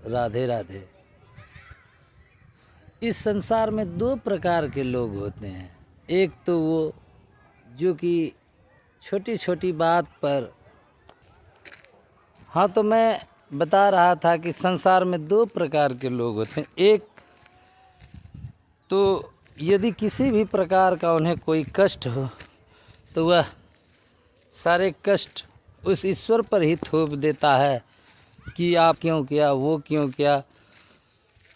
राधे राधे। इस संसार में दो प्रकार के लोग होते हैं। एक तो वो जो कि छोटी छोटी बात पर, हाँ तो मैं बता रहा था कि संसार में दो प्रकार के लोग होते हैं। एक तो यदि किसी भी प्रकार का उन्हें कोई कष्ट हो तो वह सारे कष्ट उस ईश्वर पर ही थोप देता है कि आप क्यों किया, वो क्यों किया।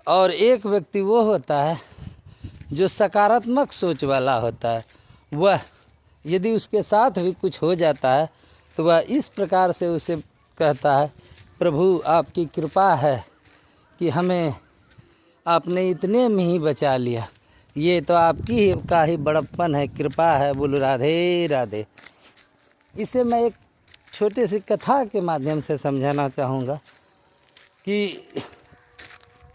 और एक व्यक्ति वो होता है जो सकारात्मक सोच वाला होता है। वह यदि उसके साथ भी कुछ हो जाता है तो वह इस प्रकार से उसे कहता है, प्रभु आपकी कृपा है कि हमें आपने इतने में ही बचा लिया, ये तो आपकी ही का ही बड़प्पन है, कृपा है। बोलो राधे राधे। इसे मैं एक छोटी सी कथा के माध्यम से समझाना चाहूँगा कि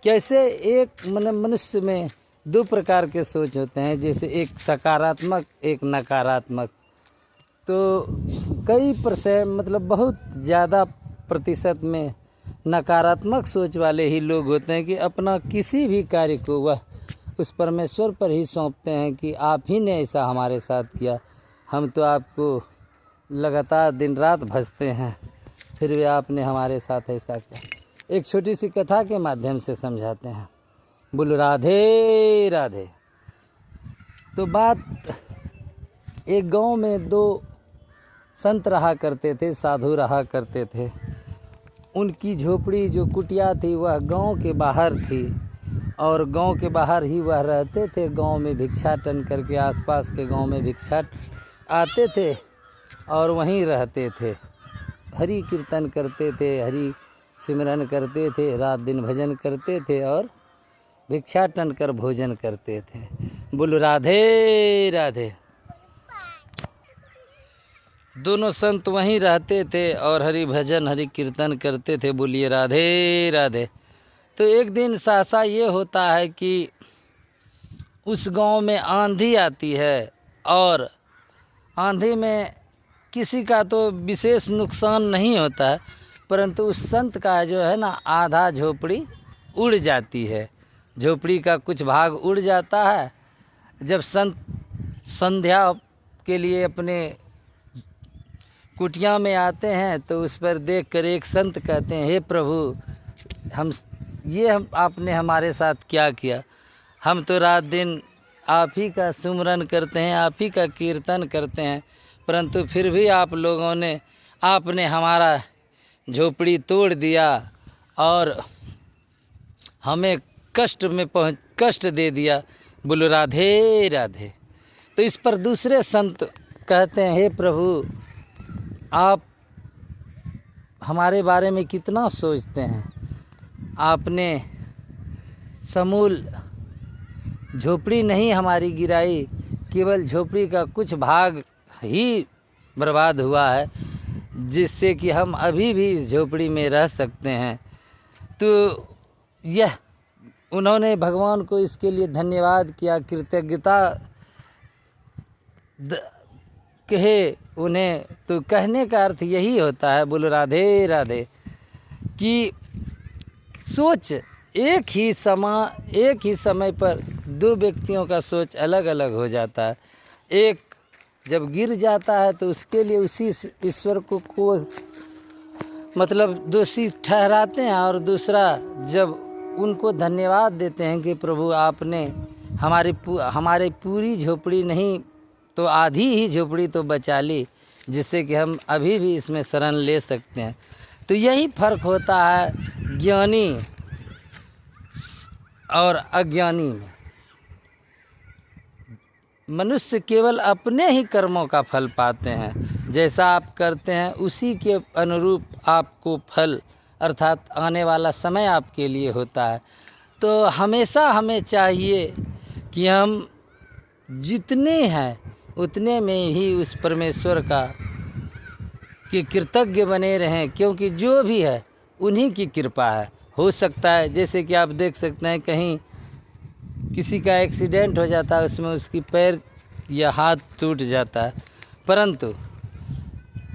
कैसे एक मनुष्य में दो प्रकार के सोच होते हैं, जैसे एक सकारात्मक एक नकारात्मक। तो कई परसेंट मतलब बहुत ज़्यादा प्रतिशत में नकारात्मक सोच वाले ही लोग होते हैं कि अपना किसी भी कार्य को वह उस परमेश्वर पर ही सौंपते हैं कि आप ही ने ऐसा हमारे साथ किया, हम तो आपको लगातार दिन रात भजते हैं, फिर भी आपने हमारे साथ ऐसा किया। एक छोटी सी कथा के माध्यम से समझाते हैं। बोलो राधे राधे। तो बात, एक गांव में दो संत रहा करते थे, साधु रहा करते थे। उनकी झोपड़ी जो कुटिया थी वह गांव के बाहर थी और गांव के बाहर ही वह रहते थे। गांव में भिक्षाटन करके आसपास के गांव में भिक्षा आते थे और वहीं रहते थे। हरि कीर्तन करते थे, हरि सिमरन करते थे, रात दिन भजन करते थे और भिक्षाटन कर भोजन करते थे। बोलो राधे राधे। दोनों संत वहीं रहते थे और हरि भजन हरि कीर्तन करते थे। बोलिए राधे राधे। तो एक दिन सासा ये होता है कि उस गांव में आंधी आती है और आंधी में किसी का तो विशेष नुकसान नहीं होता है, परंतु उस संत का जो है ना आधा झोपड़ी उड़ जाती है। झोपड़ी का कुछ भाग उड़ जाता है। जब संत संध्या के लिए अपने कुटिया में आते हैं तो उस पर देखकर एक संत कहते हैं, हे प्रभु, हम आपने हमारे साथ क्या किया। हम तो रात दिन आप ही का सुमरन करते हैं, आप ही का कीर्तन करते हैं, परंतु फिर भी आप लोगों ने आपने हमारा झोपड़ी तोड़ दिया और हमें कष्ट दे दिया। बोलो राधे राधे। तो इस पर दूसरे संत कहते हैं, हे प्रभु, आप हमारे बारे में कितना सोचते हैं। आपने समूल झोपड़ी नहीं हमारी गिराई, केवल झोपड़ी का कुछ भाग ही बर्बाद हुआ है, जिससे कि हम अभी भी इस झोपड़ी में रह सकते हैं। तो यह उन्होंने भगवान को इसके लिए धन्यवाद किया, कृतज्ञता कहे उन्हें। तो कहने का अर्थ यही होता है, बोलो राधे राधे, कि सोच एक ही समय पर दो व्यक्तियों का सोच अलग अलग हो जाता है। एक जब गिर जाता है तो उसके लिए उसी ईश्वर को मतलब दोषी ठहराते हैं, और दूसरा जब उनको धन्यवाद देते हैं कि प्रभु आपने हमारी पूरी झोपड़ी नहीं तो आधी ही झोपड़ी तो बचा ली, जिससे कि हम अभी भी इसमें शरण ले सकते हैं। तो यही फर्क होता है ज्ञानी और अज्ञानी में। मनुष्य केवल अपने ही कर्मों का फल पाते हैं। जैसा आप करते हैं उसी के अनुरूप आपको फल अर्थात आने वाला समय आपके लिए होता है। तो हमेशा हमें चाहिए कि हम जितने हैं उतने में ही उस परमेश्वर का कि कृतज्ञ बने रहें, क्योंकि जो भी है उन्हीं की कृपा है। हो सकता है जैसे कि आप देख सकते हैं कहीं किसी का एक्सीडेंट हो जाता है, उसमें उसकी पैर या हाथ टूट जाता है, परंतु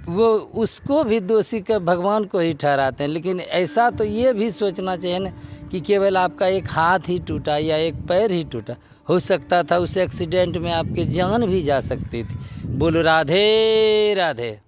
वो उसको भी दोषी का भगवान को ही ठहराते हैं। लेकिन ऐसा तो ये भी सोचना चाहिए ना कि केवल आपका एक हाथ ही टूटा या एक पैर ही टूटा, हो सकता था उस एक्सीडेंट में आपकी जान भी जा सकती थी। बोलो राधे राधे।